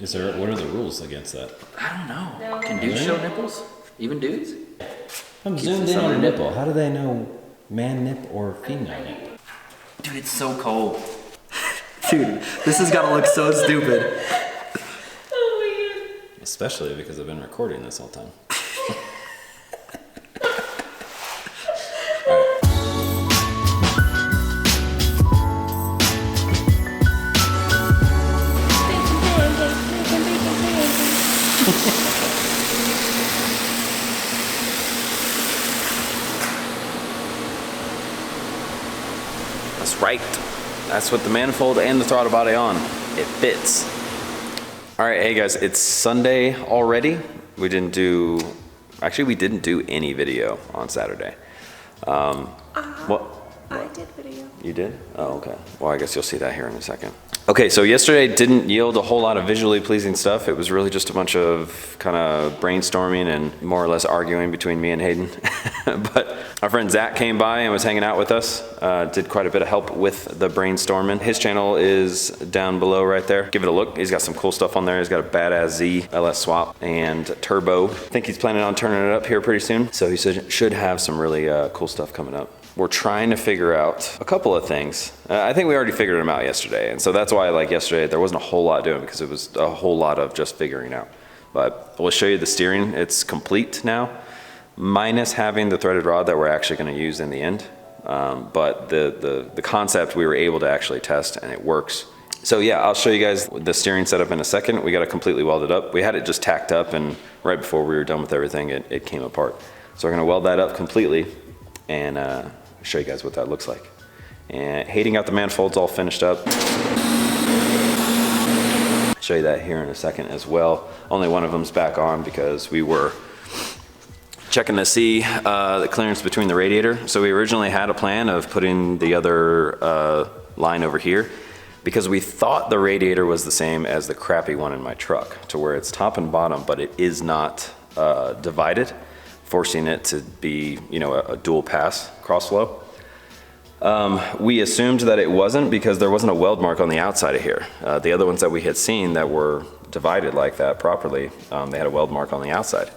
What are the rules against that? I don't know. No. Can dudes show nipples? Even dudes? I'm zoomed in on a nipple. How do they know man nip or female nip? Dude, it's so cold. Dude, this has got to look so stupid. Oh my god. Especially because I've been recording this whole time. That's right. That's what the manifold and the throttle body on. It fits. All right, hey guys, it's Sunday already. We didn't do any video on Saturday. What? I did video. You did? Oh, okay. Well, I guess you'll see that here in a second. Okay, so yesterday didn't yield a whole lot of visually pleasing stuff. It was really just a bunch of kind of brainstorming and more or less arguing between me and Hayden. But our friend Zach came by and was hanging out with us, did quite a bit of help with the brainstorming. His channel is down below right there. Give it a look. He's got some cool stuff on there. He's got a badass Z, LS swap, and turbo. I think he's planning on turning it up here pretty soon. So he should have some really cool stuff coming up. We're trying to figure out a couple of things. I think we already figured them out yesterday. And so that's why like yesterday, there wasn't a whole lot doing because it was a whole lot of just figuring out. But we'll show you the steering. It's complete now, minus having the threaded rod that we're actually gonna use in the end. But the concept we were able to actually test and it works. So yeah, I'll show you guys the steering setup in a second. We got it completely welded up. We had it just tacked up and right before we were done with everything, it came apart. So we're gonna weld that up completely and show you guys what that looks like. And Hayden got the manifolds all finished up. Show you that here in a second as well. Only one of them's back on because we were checking to see the clearance between the radiator. So we originally had a plan of putting the other line over here because we thought the radiator was the same as the crappy one in my truck, to where it's top and bottom, but it is not divided, forcing it to be, you know, a dual pass cross flow. We assumed that it wasn't because there wasn't a weld mark on the outside of here. The other ones that we had seen that were divided like that properly, they had a weld mark on the outside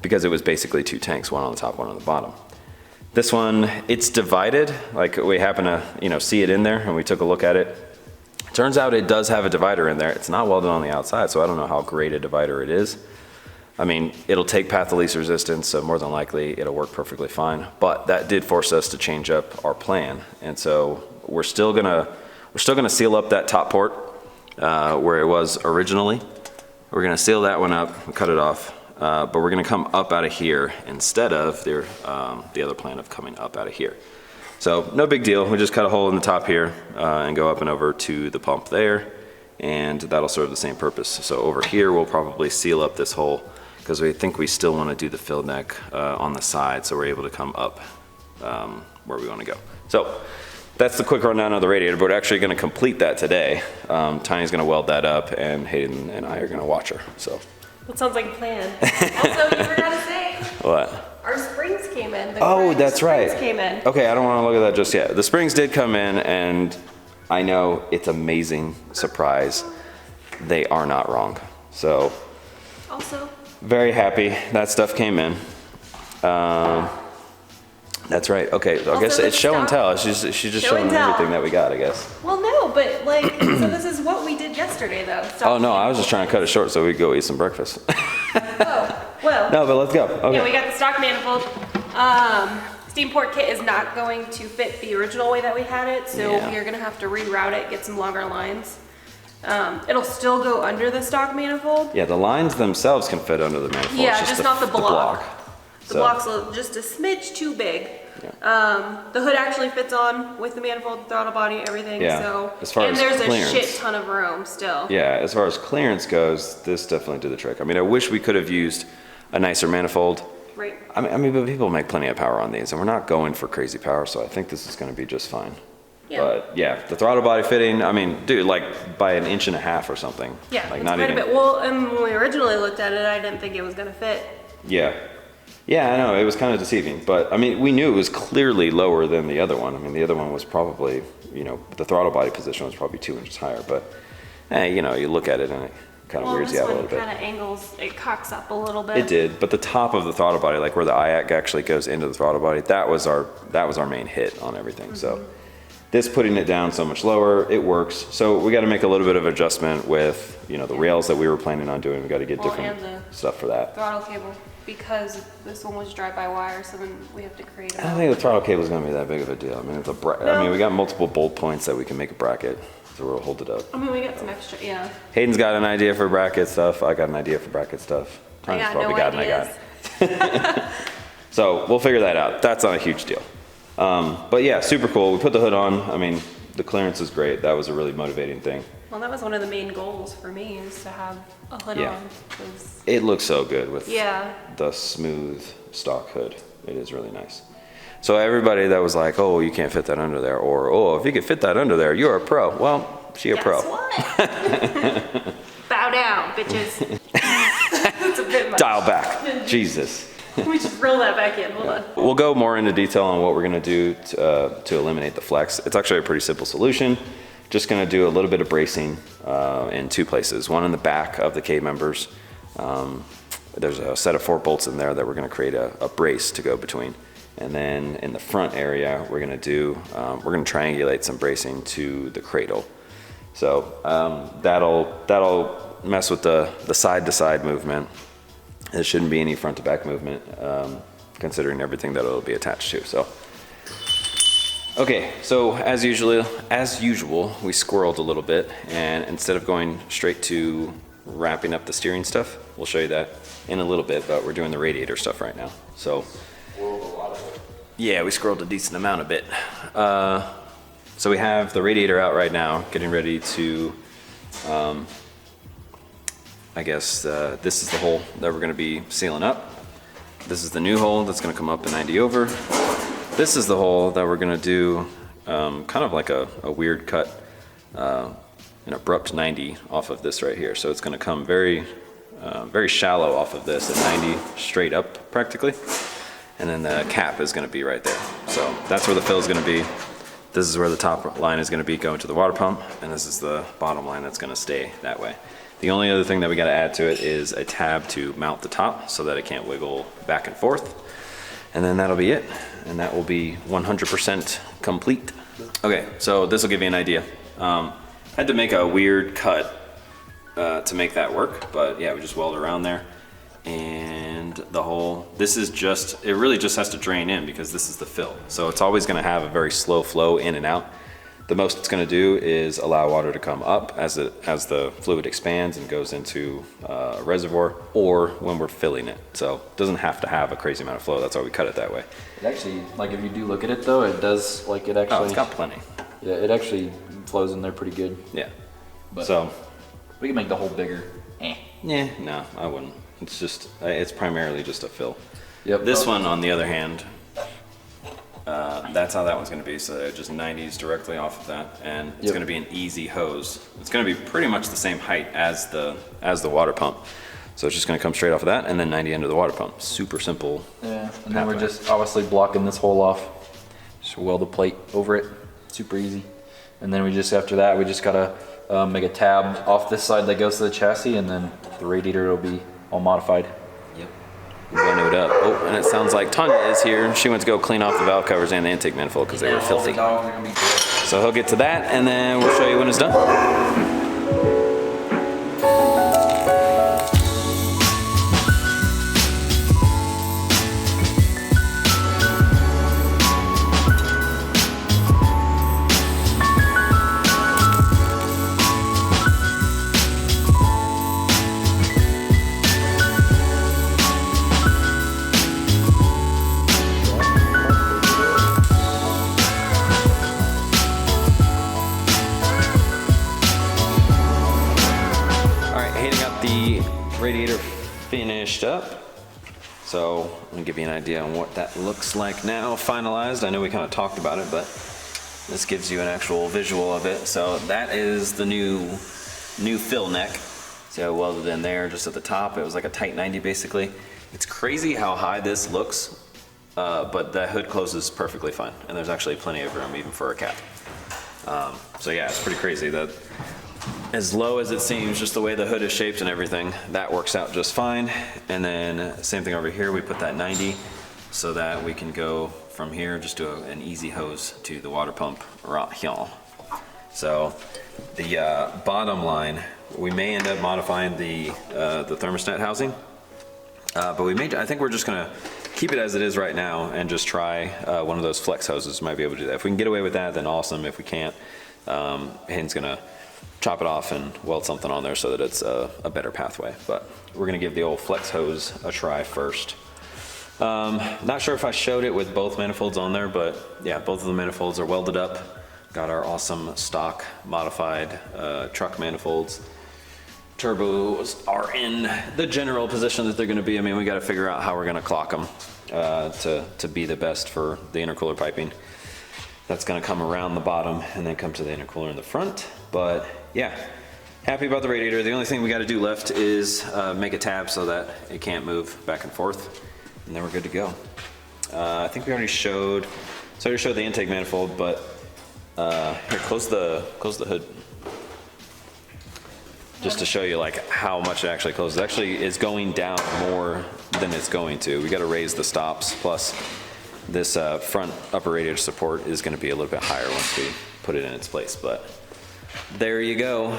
because it was basically two tanks, one on the top, one on the bottom. This one, it's divided, like we happen to, you know, see it in there and we took a look at it. Turns out it does have a divider in there. It's not welded on the outside, so I don't know how great a divider it is. I mean, it'll take path of least resistance, so more than likely it'll work perfectly fine. But that did force us to change up our plan, and so we're still gonna seal up that top port where it was originally. We're gonna seal that one up, cut it off, but we're gonna come up out of here instead of the other plan of coming up out of here. So no big deal. We just cut a hole in the top here and go up and over to the pump there, and that'll serve the same purpose. So over here we'll probably seal up this hole, because we think we still want to do the fill neck on the side, so we're able to come up where we want to go. So that's the quick rundown of the radiator, but we're actually going to complete that today. Tiny's going to weld that up, and Hayden and I are going to watch her. So That sounds like a plan. Also, you forgot to say. What? Our springs came in. Oh, that's right. Springs came in. Okay, I don't want to look at that just yet. The springs did come in, and I know it's amazing surprise. They are not wrong. So Also, very happy that stuff came in. That's right. Okay, so I guess it's show and tell. She's just showing everything that we got, I guess. well, no, but like, so this is what we did yesterday, though. Oh no, I was just trying to cut it short so we could go eat some breakfast. Oh, well. No, but let's go. Okay. Yeah, we got the stock manifold. Steam port kit is not going to fit the original way that we had it, so Yeah. we are gonna have to reroute it, get some longer lines. It'll still go under the stock manifold. Yeah, the lines themselves can fit under the manifold. Yeah, It's just not the block. The So, block's just a smidge too big. Yeah. The hood actually fits on with the manifold, throttle body, everything. Yeah, So, as far and as there's clearance. a shit ton of room still. Yeah, as far as clearance goes, this definitely did the trick. I mean, I wish we could have used a nicer manifold. Right. I mean, but people make plenty of power on these, and we're not going for crazy power, so I think this is going to be just fine. Yeah. But yeah, the throttle body fitting, I mean, dude, like by an inch and a half or something. Yeah, like it's not quite even. a bit. Well, and when we originally looked at it, I didn't think it was gonna fit. Yeah. Yeah, I know, it was kind of deceiving, but I mean, we knew it was clearly lower than the other one. I mean, the other one was probably, you know, the throttle body position was probably 2 inches higher, but you know, you look at it and kind of weirds you out a little bit. Well, this one kind of angles, it cocks up a little bit. It did, but the top of the throttle body, like where the IAC actually goes into the throttle body, that was our main hit on everything. So this putting it down so much lower, it works. So we got to make a little bit of adjustment with, you know, the rails that we were planning on doing. We got to get different stuff for that. Throttle cable, because this one was drive-by-wire, so then we have to create. I don't think the throttle cable is going to be that big of a deal. I mean, I mean, we got multiple bolt points that we can make a bracket, so we'll hold it up. I mean, we got some extra, yeah. Hayden's got an idea for bracket stuff. I got an idea for bracket stuff. Tanya's probably got it. So we'll figure that out. That's not a huge deal. But yeah, super cool. We put the hood on. I mean, the clearance is great. That was a really motivating thing. Well, that was one of the main goals for me, is to have a hood on. It looks so good with Yeah. the smooth stock hood. It is really nice. So everybody that was like, oh, you can't fit that under there, or, oh, if you could fit that under there, you're a pro. Well, she a pro. Guess what? Bow down, bitches. That's a bit much. Dial back. Jesus. Let me just roll that back in. Hold on. We'll go more into detail on what we're going to do to eliminate the flex. It's actually a pretty simple solution. Just going to do a little bit of bracing in two places. One in the back of the K members. There's a set of 4 bolts in there that we're going to create a brace to go between. And then in the front area, we're going to triangulate some bracing to the cradle. So that'll mess with the side-to-side movement. There shouldn't be any front-to-back movement, considering everything that it'll be attached to. So, okay, so as usual, we squirreled a little bit, and instead of going straight to wrapping up the steering stuff, we'll show you that in a little bit, but we're doing the radiator stuff right now. So, yeah, we squirreled a decent amount of it. So we have the radiator out right now, getting ready to, I guess this is the hole that we're going to be sealing up. This is the new hole that's going to come up to 90 over. This is the hole that we're going to do kind of like a weird cut, an abrupt 90 off of this right here. So it's going to come very shallow off of this at 90 straight up practically. And then the cap is going to be right there. So that's where the fill is going to be. This is where the top line is going to be going to the water pump, and this is the bottom line that's going to stay that way. The only other thing that we got to add to it is a tab to mount the top so that it can't wiggle back and forth. And then that'll be it, and that will be 100% complete. Okay, so this will give you an idea. I had to make a weird cut to make that work, but yeah, we just weld around there. And the hole, it really just has to drain in because this is the fill. So it's always going to have a very slow flow in and out. The most it's going to do is allow water to come up as the fluid expands and goes into a reservoir, or when we're filling it. So it doesn't have to have a crazy amount of flow. That's why we cut it that way. It actually, like if you do look at it though, it does, like it actually. Oh, it's got plenty. Yeah, it actually flows in there pretty good. Yeah. But so we can make the hole bigger. Yeah, no, I wouldn't. It's primarily just a fill. Yep. This one, on the other hand, that's how that one's going to be. So it just 90s directly off of that, and it's going to be an easy hose. It's going to be pretty much the same height as the water pump. So it's just going to come straight off of that, and then 90 into the water pump. Super simple. Yeah, and then we're just obviously blocking this hole off. Just weld a plate over it. Super easy. And then after that, we just gotta make a tab off this side that goes to the chassis, and then the radiator will be all modified. Yep. Window it up. Oh, and it sounds like Tanya is here. She went to go clean off the valve covers and the intake manifold because they were filthy. So he'll get to that, and then we'll show you when it's done. Radiator finished up. So I'm gonna give you an idea on what that looks like now, finalized. I know we kind of talked about it, but this gives you an actual visual of it. So that is the new fill neck. See how I welded in there just at the top? It was like a tight 90 basically. It's crazy how high this looks, but the hood closes perfectly fine. And there's actually plenty of room even for a cap. So yeah, it's pretty crazy that as low as it seems, just the way the hood is shaped and everything, that works out just fine. And then same thing over here, we put that 90 so that we can go from here, just do an easy hose to the water pump right here. So the bottom line, we may end up modifying the thermostat housing, but I think we're just gonna keep it as it is right now and just try one of those flex hoses. Might be able to do that. If we can get away with that, then awesome. If we can't, Hayden's gonna chop it off and weld something on there so that it's a better pathway. But we're gonna give the old flex hose a try first. Not sure if I showed it with both manifolds on there, but yeah, both of the manifolds are welded up. Got our awesome stock modified truck manifolds. Turbos are in the general position that they're gonna be. I mean, we gotta figure out how we're gonna clock them to be the best for the intercooler piping. That's gonna come around the bottom and then come to the intercooler in the front. But yeah, happy about the radiator. The only thing we gotta do left is make a tab so that it can't move back and forth, and then we're good to go. I think we already showed the intake manifold, but here, close the hood. Just to show you like how much it actually closes. It actually is going down more than it's going to. We gotta raise the stops, plus this front upper radiator support is gonna be a little bit higher once we put it in its place. But there you go.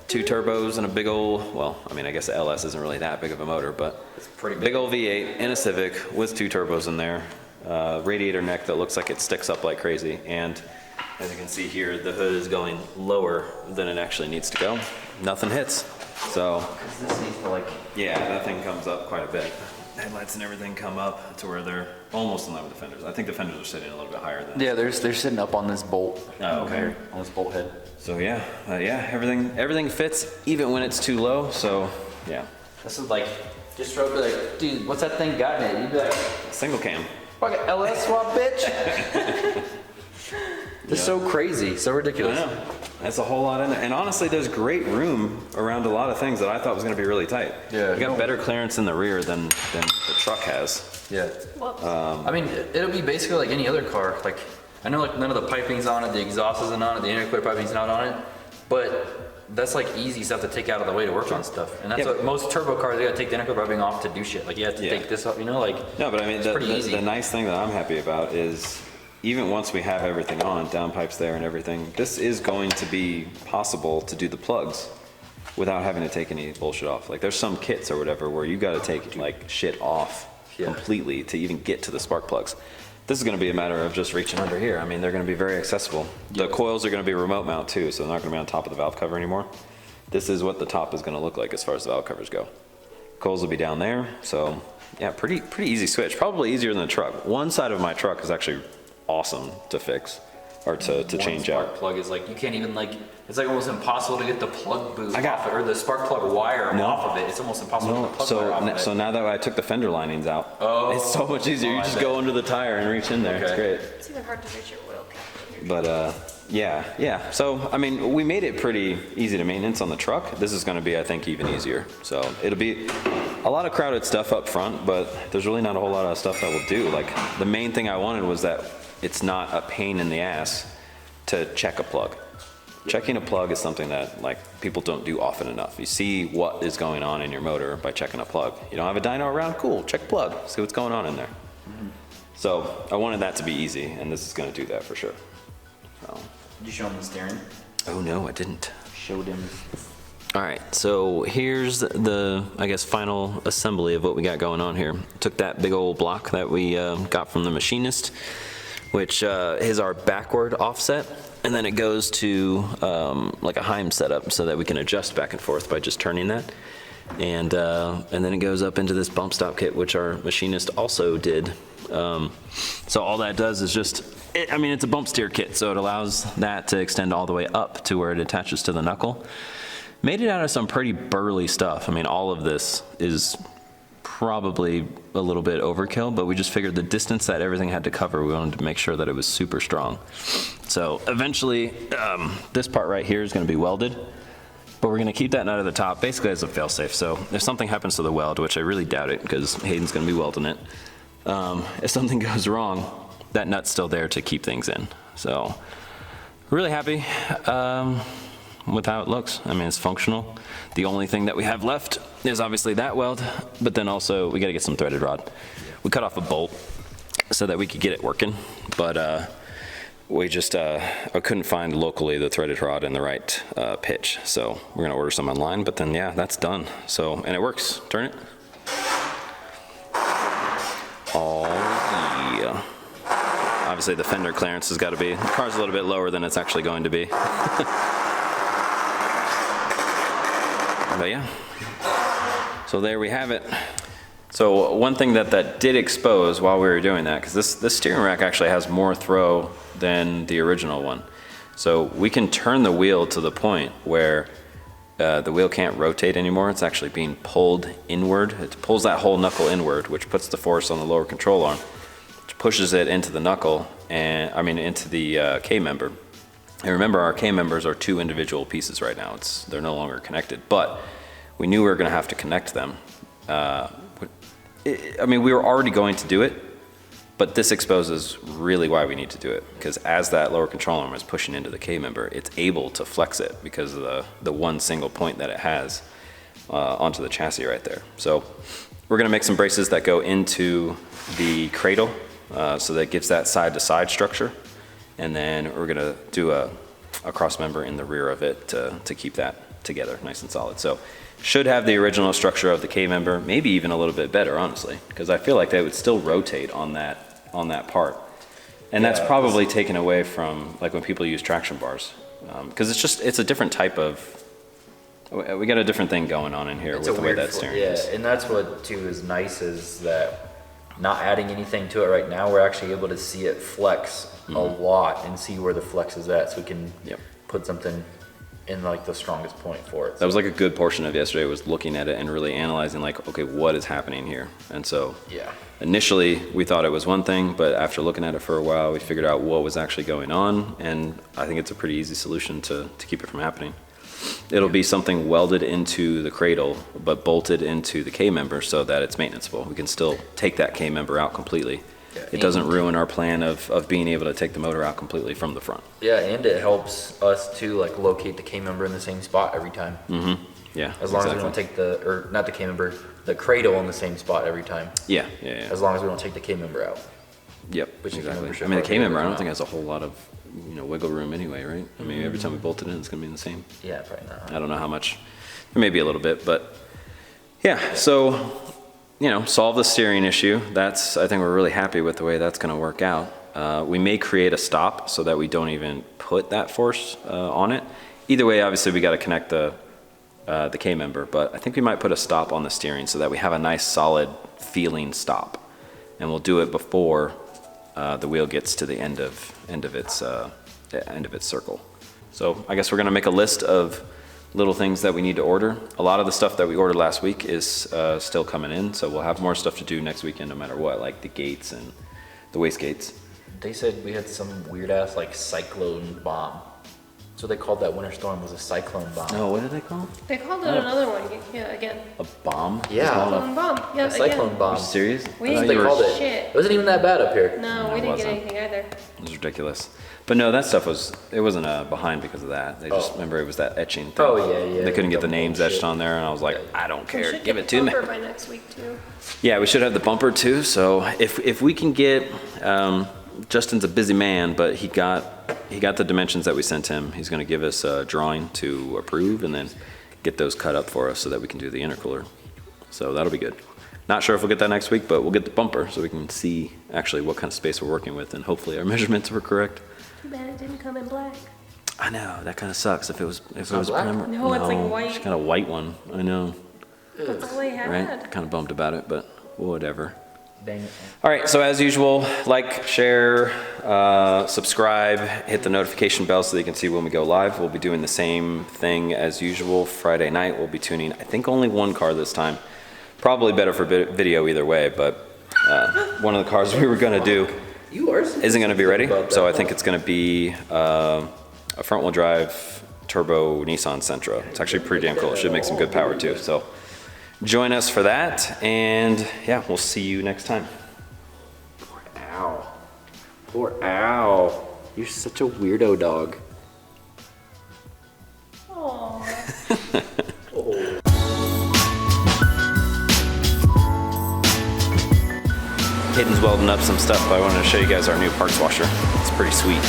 2 turbos and a big old, well, I mean, I guess the LS isn't really that big of a motor, but it's pretty big old V8 in a Civic with 2 turbos in there. Radiator neck that looks like it sticks up like crazy. And as you can see here, the hood is going lower than it actually needs to go. Nothing hits. So, This needs to like, yeah, that thing comes up quite a bit. Headlights and everything come up to where they're almost in line with the fenders. I think the fenders are sitting a little bit higher than. yeah, they're sitting up on this bolt. Oh, okay. Here, on this bolt head. So yeah, everything fits even when it's too low. So yeah, This is like, just throw it, be like, dude, what's that thing got in it? You'd be like, single cam. fucking LS swap, bitch. It's so crazy, so I ridiculous. know. That's a whole lot in there. And honestly, there's great room around a lot of things that I thought was going to be really tight. Yeah. We got better clearance in the rear than the truck has. Yeah. Whoops. I mean, it'll be basically like any other car. Like, I know like none of the piping's on it, the exhaust isn't on it, the intercooler piping's not on it, but that's like easy stuff to take out of the way to work on stuff. And that's Yeah. what most turbo cars, they gotta take the intercooler piping off to do shit. Like you have to Yeah. take this off, you know, like. No, but I mean, it's pretty easy. the nice thing that I'm happy about is even once we have everything on, downpipes there and everything, this is going to be possible to do the plugs without having to take any bullshit off. Like there's some kits or whatever where you got to take like shit off completely to even get to the spark plugs. This is going to be a matter of just reaching under here. I mean, they're going to be very accessible. The coils are going to be remote mount too, so they're not going to be on top of the valve cover anymore. This is what the top is going to look like as far as the valve covers go. Coils will be down there, so yeah, pretty easy switch. Probably easier than the truck. One side of my truck is actually awesome to fix or to change out. Spark plug is like, you can't even like, it's like almost impossible to get the plug boot I got- off it, or the spark plug wire off of it. It's almost impossible to get the plug wire off of it. So now that I took the fender linings out, Oh. it's so much easier. You just go under the tire and reach in there. It's Okay. great. It's even hard to reach your oil cap. But yeah. So I mean, we made it pretty easy to maintenance on the truck. This is going to be, I think, even easier. So it'll be a lot of crowded stuff up front, but there's really not a whole lot of stuff that will do. Like the main thing I wanted was that it's not a pain in the ass to check a plug. Checking a plug is something that like people don't do often enough. You see what is going on in your motor by checking a plug. You don't have a dyno around? Cool, check plug, see what's going on in there. So I wanted that to be easy, and this is going to do that for sure. So. Did you show him the steering? Oh no, I didn't. Showed him. All right, so here's the, I guess, final assembly of what we got going on here. Took that big old block that we got from the machinist, which is our backward offset, and then it goes to like a Heim setup so that we can adjust back and forth by just turning that. And then it goes up into this bump stop kit, which our machinist also did. So all that does is just, I mean, it's a bump steer kit, so it allows that to extend all the way up to where it attaches to the knuckle. Made it out of some pretty burly stuff. I mean, all of this is probably a little bit overkill, but we just figured the distance that everything had to cover, we wanted to make sure that it was super strong. So eventually, this part right here is going to be welded, but we're going to keep that nut at the top basically as a failsafe. So if something happens to the weld, which I really doubt it because Hayden's going to be welding it, if something goes wrong, that nut's still there to keep things in. So really happy. with how it looks. I mean, it's functional. The only thing that we have left is obviously that weld, but then also we gotta get some threaded rod. We cut off a bolt so that we could get it working, but we just I couldn't find locally the threaded rod in the right pitch, so we're gonna order some online. But then yeah, that's done. So, and it works. Turn it. Oh yeah. Obviously the fender clearance has got to be. The car's a little bit lower than it's actually going to be. But yeah. So there we have it. So one thing that did expose while we were doing that, because this steering rack actually has more throw than the original one. So we can turn the wheel to the point where the wheel can't rotate anymore. It's actually being pulled inward. It pulls that whole knuckle inward, which puts the force on the lower control arm, which pushes it into the knuckle, and I mean into the K-member. And remember, our K-members are 2 individual pieces right now. They're no longer connected, but we knew we were going to have to connect them. I mean, we were already going to do it, but this exposes really why we need to do it, because as that lower control arm is pushing into the K-member, it's able to flex it because of the one single point that it has onto the chassis right there. So we're gonna make some braces that go into the cradle, so that gives that side-to-side structure, and then we're gonna do a cross member in the rear of it to keep that together nice and solid. So should have the original structure of the K-member, maybe even a little bit better, honestly, because I feel like they would still rotate on that part. And that's probably taken away from like when people use traction bars, because it's a different type of, we got a different thing going on in here with the way that steering is. Yeah, and that's what too is nice, is that not adding anything to it right now, we're actually able to see it flex a lot and see where the flex is at, so we can put something in like the strongest point for it. That was like a good portion of yesterday, was looking at it and really analyzing like, okay, what is happening here? And so initially we thought it was one thing, but after looking at it for a while, we figured out what was actually going on, and I think it's a pretty easy solution to keep it from happening. It'll be something welded into the cradle, but bolted into the K-member so that it's maintenanceable. We can still take that K-member out completely. It doesn't ruin our plan of being able to take the motor out completely from the front. Yeah, and it helps us to like locate the K-member in the same spot every time. Yeah. As long as we don't take not the K-member, the cradle in the same spot every time. Yeah. As long as we don't take the K-member out. Yep, exactly. I mean, the K-member, I don't think has a whole lot of, wiggle room anyway, right? I mean, every time we bolt it in, it's gonna be in the same. Yeah, probably not. I don't know how much. There may be a little bit, but yeah, so, solve the steering issue. I think we're really happy with the way that's gonna work out. We may create a stop so that we don't even put that force on it. Either way, obviously, we gotta connect the K-member, but I think we might put a stop on the steering so that we have a nice solid feeling stop. And we'll do it before the wheel gets to the end of its circle. So I guess we're gonna make a list of little things that we need to order. A lot of the stuff that we ordered last week is still coming in, so we'll have more stuff to do next weekend no matter what, like the gates and the waste gates. They said we had some weird ass like cyclone bomb. So they called that winter storm was a cyclone bomb. Oh, what did they call it? They called it another one, again. A bomb? Yeah. Cyclone bomb, yeah, A cyclone again. bomb. Are you serious? We That's didn't what they get called it. shit. It wasn't even that bad up here. No, we it didn't get wasn't. anything either. It was ridiculous. But no, that stuff it wasn't behind because of that. They just, remember it was that etching thing. Oh, yeah. They couldn't get the Dumb names bullshit. etched on there, and I was like, I don't We care, should give get it to me. bumper by next week too. Yeah, we should have the bumper too, so if we can get, Justin's a busy man, but he got the dimensions that we sent him. He's gonna give us a drawing to approve and then get those cut up for us so that we can do the intercooler. So that'll be good. Not sure if we'll get that next week, but we'll get the bumper so we can see actually what kind of space we're working with, and hopefully our measurements were correct. Too bad it didn't come in black. I know, that kind of sucks. If it was black? primer. No, it's like white. It's kind of white one. I know, That's all they had. right? Kind of bummed about it, but whatever. Dang it. All right, so as usual, like, share, subscribe, hit the notification bell so that you can see when we go live. We'll be doing the same thing as usual. Friday night, we'll be tuning, I think, only one car this time. Probably better for video either way, but one of the cars we were gonna do isn't gonna be ready. So I think it's gonna be a front-wheel drive turbo Nissan Sentra. It's actually pretty damn cool. It should make some good power too. So join us for that, and yeah, we'll see you next time. Poor Al. Poor Al. You're such a weirdo dog. Oh. Hayden's welding up some stuff, but I wanted to show you guys our new parts washer. It's pretty sweet.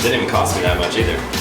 Didn't even cost me that much either.